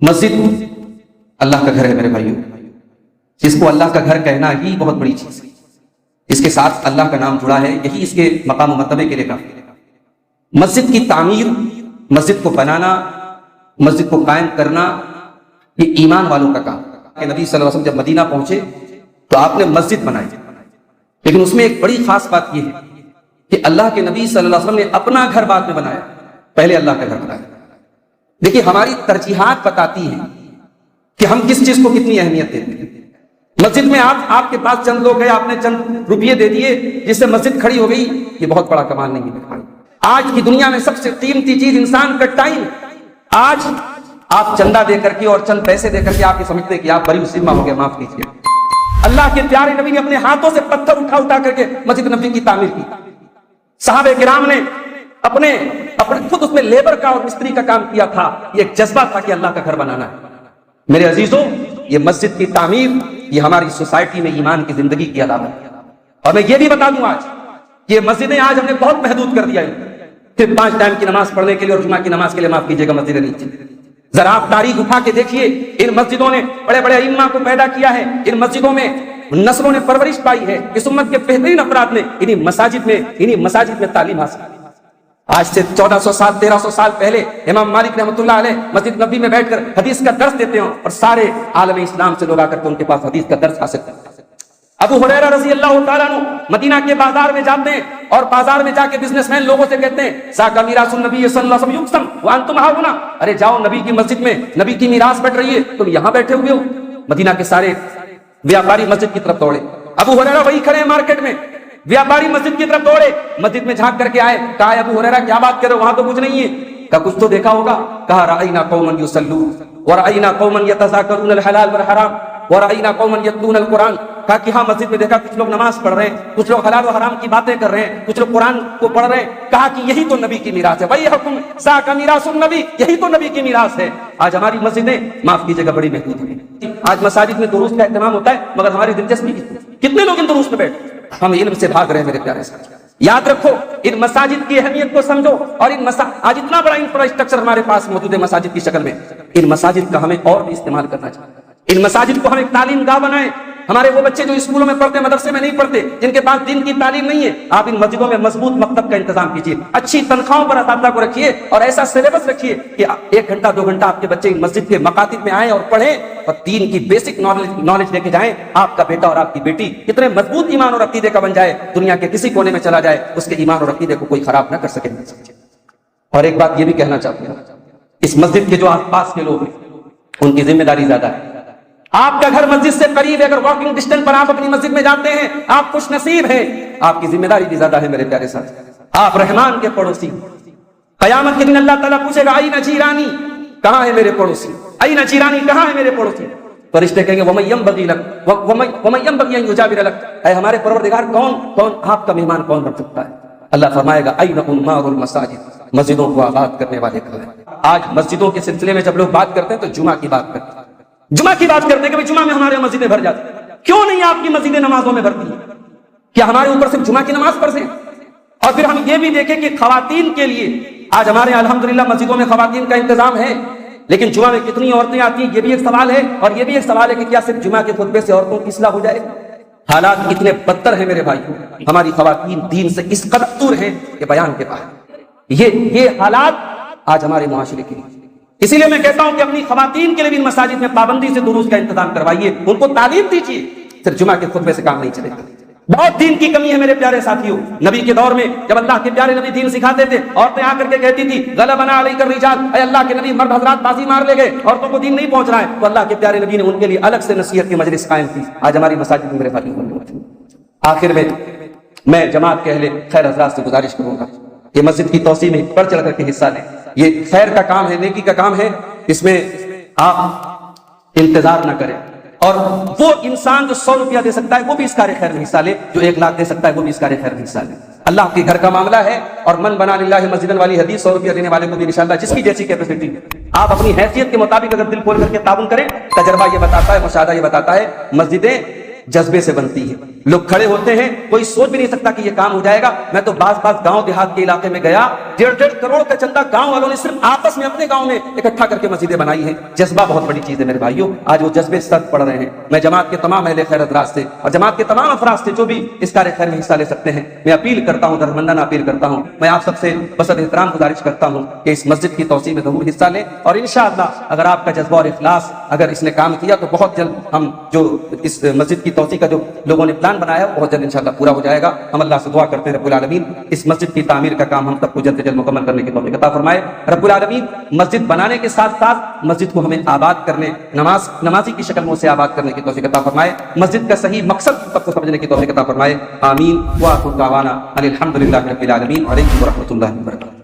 مسجد اللہ کا گھر ہے میرے بھائیوں، جس کو اللہ کا گھر کہنا ہی بہت بڑی چیز ہے۔ اس کے ساتھ اللہ کا نام جڑا ہے، یہی اس کے مقام و مرتبے کے لیے کافی ہے۔ مسجد کی تعمیر، مسجد کو بنانا، مسجد کو قائم کرنا، یہ ایمان والوں کا کام ہے۔ نبی صلی اللہ علیہ وسلم جب مدینہ پہنچے تو آپ نے مسجد بنائی، لیکن اس میں ایک بڑی خاص بات یہ ہے کہ اللہ کے نبی صلی اللہ علیہ وسلم نے اپنا گھر بعد میں بنایا، پہلے اللہ کا گھر بنایا۔ دیکھیے ہماری ترجیحات بتاتی ہیں کہ ہم کس چیز کو کتنی اہمیت دیتے ہیں۔ مسجد میں آپ کے پاس چند لوگ گئے، آپ نے چند روپیے دے دیے جس سے مسجد کھڑی ہو گئی، یہ بہت بڑا کمال نہیں ہے۔ آج کی دنیا میں سب سے قیمتی چیز انسان کا ٹائم۔ آج آپ چندہ دے کر کے اور چند پیسے دے کر کے آپ یہ سمجھتے ہیں کہ آپ بری ذمہ ہو گئے، معاف کیجیے۔ اللہ کے پیارے نبی نے اپنے ہاتھوں سے پتھر اٹھا کر کے مسجد نبوی کی تعمیر کی۔ صحابہ کرام نے اپنے خود اس میں لیبر کا اور مستری کا کام کیا تھا۔ یہ ایک جذبہ تھا کہ اللہ کا گھر بنانا ہے۔ میرے عزیزوں، یہ مسجد کی تعمیر یہ ہماری سوسائٹی میں ایمان کی زندگی کی علامت ہے۔ اور میں یہ بھی بتا دوں، آج یہ مسجدیں آج ہم نے بہت محدود کر دیا ہے۔ صرف 5 ٹائم کی نماز پڑھنے کے لیے اور جمعہ کی نماز کے لیے، معاف کیجیے گا، مسجدیں نہیں چلتی۔ ذرا آپ تاریخ اٹھا کے دیکھیے، ان مسجدوں نے بڑے بڑے ائمہ کو پیدا کیا ہے، ان مسجدوں میں نسلوں نے پرورش پائی ہے۔ اس امت کے بہترین افراد نے انہی مساجد میں تعلیم حاصل کی۔ آج سے 1400 سال 1300 سال پہلے امام مالک رحمۃ اللہ علیہ مسجد نبوی میں بیٹھ کر حدیث کا درس دیتے ہیں، اور سارے عالم اسلام سے لوگ آ کر کے ان کے پاس حدیث کا درس حاصل کرتے ہیں۔ ابو ہریرہ رضی اللہ تعالیٰ عنہ مدینہ کے بازار میں جاتے ہیں اور بازار میں جا کے بزنس مین لوگوں سے کہتے ہیں، ذاک میراث النبی صلی اللہ علیہ وسلم یقسم وانتم ہاہنا، ارے جاؤ نبی کی مسجد میں نبی کی میراث بٹ رہی ہے، تم یہاں بیٹھے ہوئے ہو۔ مدینہ کے سارے ویاپاری مسجد کی طرف دوڑے۔ ابو ہریرہ وہی کھڑے ہیں مارکیٹ میں، ویاپاری مسجد کی طرف دوڑے، مسجد میں جھانک کر کے آئے، کہا ابو ہریرہ کیا بات کر رہے ہو، وہاں تو کچھ نہیں ہے۔ کہا کچھ تو دیکھا ہوگا۔ کہا رأینا قوما یصلون ورأینا قوما یتذاکرون الحلال والحرام ورأینا قوما یتلون القرآن۔ کہا کہ ہاں مسجد میں دیکھا کچھ لوگ نماز پڑھ رہے ہیں، کچھ لوگ حلال و حرام کی باتیں کر رہے ہیں، کچھ لوگ قرآن کو پڑھ رہے ہیں۔ کہا کہ یہی تو نبی کی میراث ہے، وَيْحَكُمْ ذَاكَ مِيرَاثُ النَّبِيِّ، یہی تو نبی کی میراث ہے۔ آج ہماری مسجدیں، معاف کیجیے گا، بڑی محدود ہیں۔ آج مساجد میں دروس کا اہتمام ہوتا ہے، مگر ہماری دلچسپی کتنے لوگ ان دروس میں بیٹھتے ہیں؟ ہم علم سے بھاگ رہے ہیں میرے پیارے ساتھی۔ یاد رکھو، ان مساجد کی اہمیت کو سمجھو، اور آج اتنا بڑا انفراسٹرکچر ہمارے پاس موجود ہے مساجد کی شکل میں، ان مساجد کا ہمیں اور بھی استعمال کرنا چاہیے۔ ان مساجد کو ہم ایک تعلیم گاہ بنائیں۔ ہمارے وہ بچے جو اسکولوں میں پڑھتے، مدرسے میں نہیں پڑھتے، جن کے پاس دین کی تعلیم نہیں ہے، آپ ان مسجدوں میں مضبوط مکتب کا انتظام کیجیے، اچھی تنخواہوں پر اساتذہ کو رکھیے، اور ایسا سلیبس رکھیے کہ 1 گھنٹہ 2 گھنٹہ آپ کے بچے مسجد کے مکاتب میں آئیں اور پڑھیں اور دین کی بیسک نالج لے کے جائیں۔ آپ کا بیٹا اور آپ کی بیٹی اتنے مضبوط ایمان اور عقیدے کا بن جائے، دنیا کے کسی کونے میں چلا جائے، اس کے ایمان اور عقیدے کو کوئی خراب نہ کر سکے۔ اور ایک بات یہ بھی کہنا چاہتا ہوں، اس مسجد کے جو آس پاس کے لوگ ہیں ان کی ذمہ داری زیادہ ہے۔ آپ کا گھر مسجد سے قریب ہے، اگر واکنگ ڈسٹینس پر آپ اپنی مسجد میں جاتے ہیں، آپ خوش نصیب ہیں، آپ کی ذمہ داری بھی زیادہ ہے میرے پیارے ساتھی۔ آپ رحمان کے پڑوسی، قیامت کے دن اللہ تعالیٰ پوچھے گا آئین جیرانی، کہاں ہے میرے پڑوسی، آئین جیرانی، کہاں ہے میرے پڑوسی؟ فرشتے کہیں گے وَمَن يَنبَغِي لَكَ وَمَن يَنبَغِي أَن يُجَاوِرَ لَكَ، اے ہمارے پروردگار کون آپ کا مہمان کون بن سکتا ہے؟ اللہ فرمائے گا أَيْنَ عُمَّارُ الْمَسَاجِدِ، مسجدوں کو آباد کرنے والے کہاں ہیں؟ آج مسجدوں کے سلسلے میں جب لوگ بات کرتے ہیں تو جمعہ کی بات کرتے ہیں، جمعہ کی بات کرتے ہیں کہ جمعہ میں ہمارے مسجدیں بھر جاتی ہیں۔ کیوں نہیں آپ کی مسجدیں نمازوں میں بھرتی ہیں؟ کیا ہمارے اوپر صرف جمعہ کی نماز فرض ہے؟ اور پھر ہم یہ بھی دیکھیں کہ خواتین کے لیے آج ہمارے الحمدللہ مسجدوں میں خواتین کا انتظام ہے، لیکن جمعہ میں کتنی عورتیں آتی ہیں، یہ بھی ایک سوال ہے۔ اور یہ بھی ایک سوال ہے کہ کیا صرف جمعہ کے خطبے سے عورتوں کی اصلاح ہو جائے؟ حالات کتنے بدتر ہیں میرے بھائیوں، ہماری خواتین دین سے اس قدر دور ہیں کہ بیان کے باہر۔ یہ حالات آج ہمارے معاشرے کے لیے، اسی لیے میں کہتا ہوں کہ اپنی خواتین کے لیے بھی مساجد میں پابندی سے دروس کا انتظام کروائیے، ان کو تعلیم دیجیے، صرف جمعہ کے خطبے سے کام نہیں چلے گا۔ بہت دین کی کمی ہے میرے پیارے ساتھیوں۔ نبی کے دور میں جب اللہ کے پیارے نبی دین سکھاتے تھے، عورتیں آ کر کے کہتی تھی غلبنا علیک الرجال، اے اللہ کے نبی مرد حضرات بازی مار لے گئے، عورتوں کو دین نہیں پہنچ رہا ہے، تو اللہ کے پیارے نبی نے ان کے لیے الگ سے نصیحت کی مجلس قائم کی۔ آج ہماری مساجد میں میرے بھائی، آخر میں جماعت کے اہل خیر حضرات سے گزارش کروں گا کہ مسجد کی توسیع میں بڑھ چڑھ کر کے حصہ لیں۔ یہ خیر کا کام ہے، نیکی کا کام ہے، اس میں آپ انتظار نہ کریں، اور وہ انسان جو 100 روپیہ دے سکتا ہے وہ بھی اس کار خیر میں حصہ لے، جو 1 لاکھ دے سکتا ہے وہ بھی اس کار خیر میں حصہ لے۔ اللہ کے گھر کا معاملہ ہے، اور من بنا للہ مسجدا والی حدیث 100 روپیہ دینے والے کو بھی انشاءاللہ جس کی جیسی کیپیسٹی آپ اپنی حیثیت کے مطابق اگر دل کھول کر کے تعاون کریں، تجربہ یہ بتاتا ہے، مشاہدہ یہ بتاتا ہے، مسجدیں جذبے سے بنتی ہے، لوگ کھڑے ہوتے ہیں, کوئی سوچ بھی نہیں سکتا کہ یہ کام ہو جائے گا. میں تو بعض گاؤں دیہات کے علاقے میں گیا, 1.5 کروڑ کا چندہ گاؤں والوں نے صرف آپس میں اپنے گاؤں میں اکٹھا کر کے مسجدیں بنائی ہیں. جذبہ بہت بڑی چیز ہے میرے بھائیوں, آج وہ جذبے سرد پڑ رہے ہیں. میں جماعت کے تمام اہل خیر حضرات سے اور جماعت کے تمام افراد سے جو بھی اس کار خیر میں حصہ لے سکتے ہیں, میں اپیل کرتا ہوں, درمندانہ اپیل کرتا ہوں, میں آپ سب سے بصد احترام گزارش کرتا ہوں کہ اس مسجد کی توسیع میں ضرور حصہ لیں. اور انشاءاللہ اگر آپ کا جذبہ اور اخلاص اگر اس نے کام کیا تو بہت جلد ہم جو اس مسجد کی توسیع کا جو لوگوں نے پلان بنایا ہے بہت جلد انشاءاللہ پورا ہو جائے گا. ہم اللہ سے دعا کرتے ہیں رب العالمین اس مسجد کی تعمیر کا کام ہم سب کو جلد سے جلد مکمل کرنے کی توفیق عطا فرمائے. رب العالمین مسجد بنانے کے ساتھ ساتھ مسجد کو ہمیں آباد کرنے, نمازی کی شکل میں اسے آباد کرنے کی توفیق عطا فرمائے. مسجد کا صحیح مقصد سب کو سمجھنے کی توفیق عطا فرمائے. آمین. وآخر دعوانا ان الحمد للہ رب العالمین. علیکم ورحمۃ اللہ وبرکاتہ.